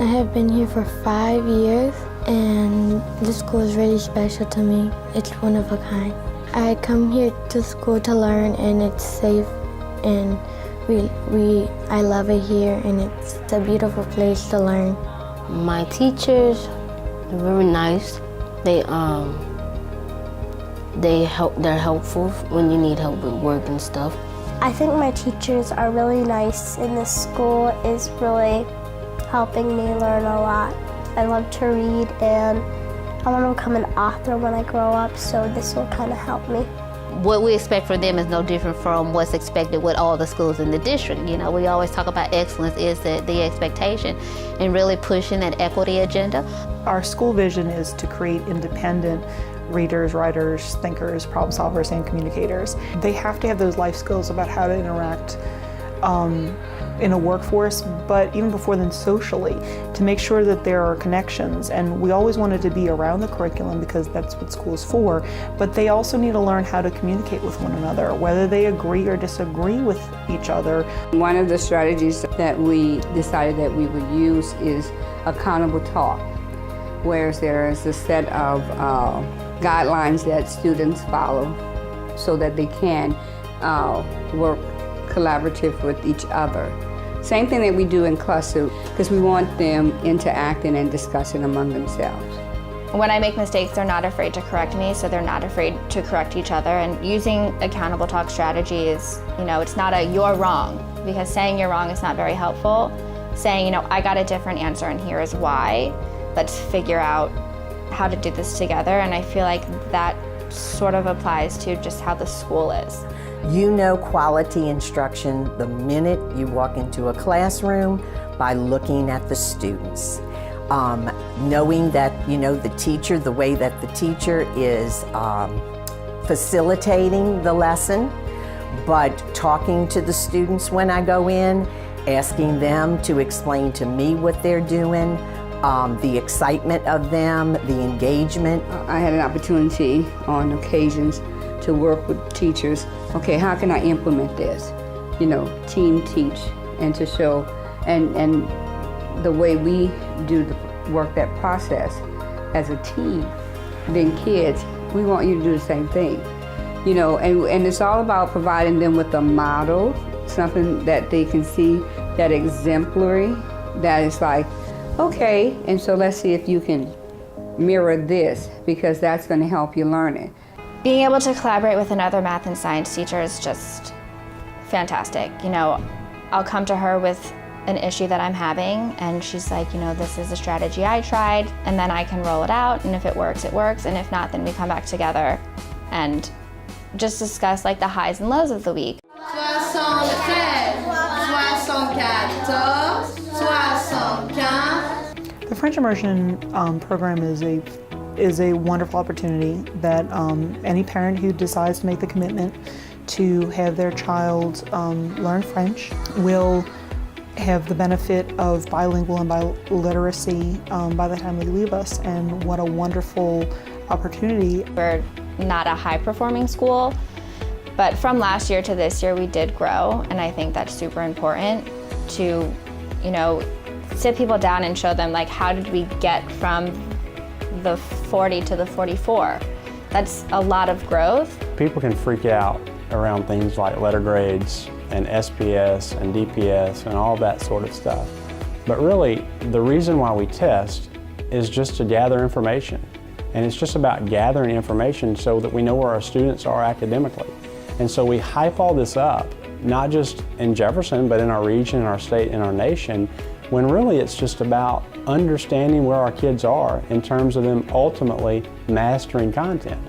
I have been here for 5 years, and this school is really special to me. It's one of a kind. I come here to school to learn, and it's safe, and I love it here, and it's a beautiful place to learn. My teachers are very nice. They're helpful when you need help with work and stuff. I think my teachers are really nice, and this school is really helping me learn a lot. I love to read, and I want to become an author when I grow up, so this will kind of help me. What we expect from them is no different from what's expected with all the schools in the district. You know, we always talk about excellence is the expectation, and really pushing that equity agenda. Our school vision is to create independent readers, writers, thinkers, problem solvers, and communicators. They have to have those life skills about how to interact in a workforce, but even before then socially, to make sure that there are connections. And we always wanted to be around the curriculum because that's what school is for, but they also need to learn how to communicate with one another, whether they agree or disagree with each other. One of the strategies that we decided that we would use is accountable talk, where there is a set of guidelines that students follow so that they can work collaborative with each other. Same thing that we do in cluster, because we want them interacting and discussing among themselves. When I make mistakes, they're not afraid to correct me, so they're not afraid to correct each other. And using accountable talk strategy is, it's not a you're wrong, because saying you're wrong is not very helpful. Saying, I got a different answer and here is why. Let's figure out how to do this together. And I feel like that sort of applies to just how the school is. You know quality instruction the minute you walk into a classroom by looking at the students. Knowing that, the teacher, the way that the teacher is facilitating the lesson, but talking to the students when I go in, asking them to explain to me what they're doing, the excitement of them, the engagement. I had an opportunity on occasions to work with teachers. Okay, how can I implement this? Team teach, and to show, and the way we do that process as a team, being kids, we want you to do the same thing. And it's all about providing them with a model, something that they can see, that exemplary, that is like, okay, and so let's see if you can mirror this, because that's going to help you learn it. Being able to collaborate with another math and science teacher is just fantastic. I'll come to her with an issue that I'm having, and she's like, this is a strategy I tried, and then I can roll it out, and if it works, and if not, then we come back together and just discuss like the highs and lows of the week. 74, 75. The French immersion program is a wonderful opportunity that any parent who decides to make the commitment to have their child learn French will have the benefit of bilingual and biliteracy by the time they leave us, and what a wonderful opportunity. We're not a high-performing school, but from last year to this year we did grow, and I think that's super important to, sit people down and show them like, how did we get from the 40 to the 44? That's a lot of growth. People can freak out around things like letter grades and SPS and DPS and all that sort of stuff. But really, the reason why we test is just to gather information. And it's just about gathering information so that we know where our students are academically. And so we hype all this up, not just in Jefferson, but in our region, in our state, in our nation, when really it's just about understanding where our kids are in terms of them ultimately mastering content.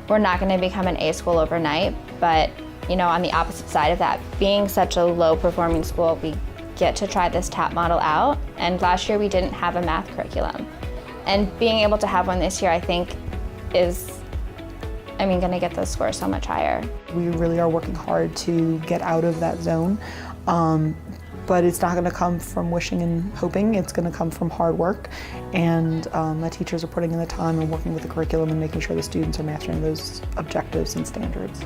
We're not going to become an A school overnight, but on the opposite side of that, being such a low-performing school, we get to try this TAP model out, and last year we didn't have a math curriculum. And being able to have one this year, I think, is going to get those scores so much higher. We really are working hard to get out of that zone. But it's not going to come from wishing and hoping. It's going to come from hard work, and the teachers are putting in the time and working with the curriculum and making sure the students are mastering those objectives and standards.